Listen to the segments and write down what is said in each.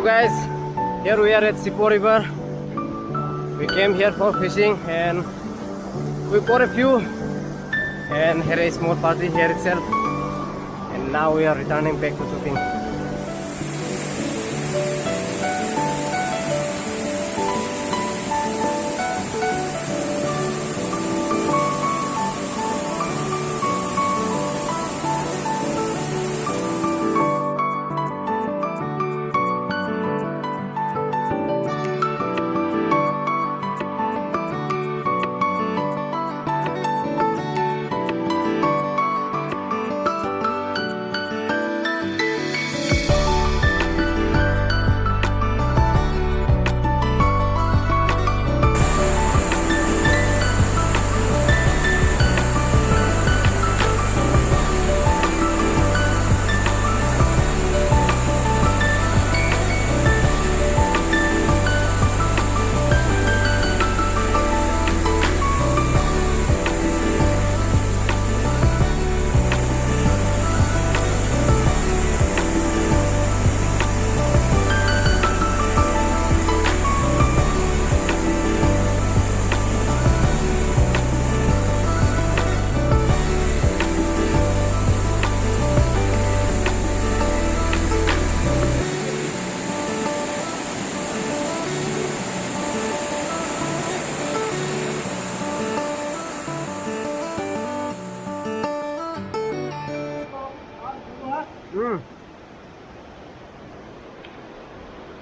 guys, here we are at Sipo River. We came here for fishing and we caught a few, and here is a small party here itself, and now we are returning back to Tuping.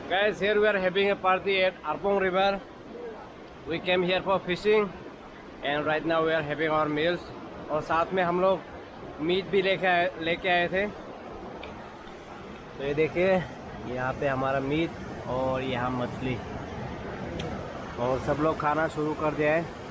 Guys, here we are having a party at Arpong River. We came here for fishing and right now we are having our meals. और साथ में हम लोग meet भी लेके आए थे. तो ये देखिए, यहाँ पे हमारा मीट और यहाँ मछली, और सब लोग खाना शुरू कर दिया है.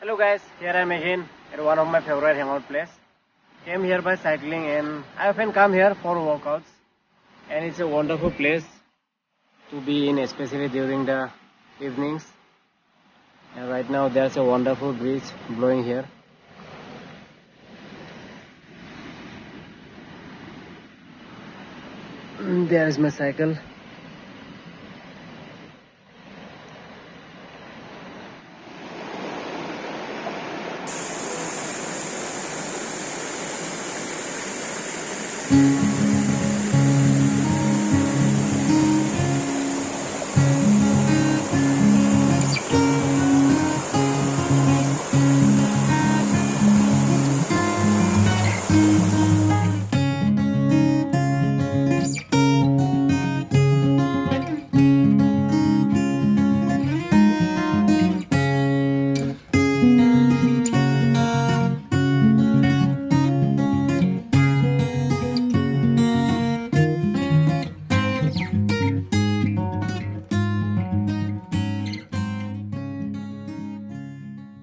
Hello guys, here I am again at one of my favorite hangout place. Came here by cycling and I often come here for workouts, and it's a wonderful place to be in, especially during the evenings. And right now there's a wonderful breeze blowing here. There is my cycle. है।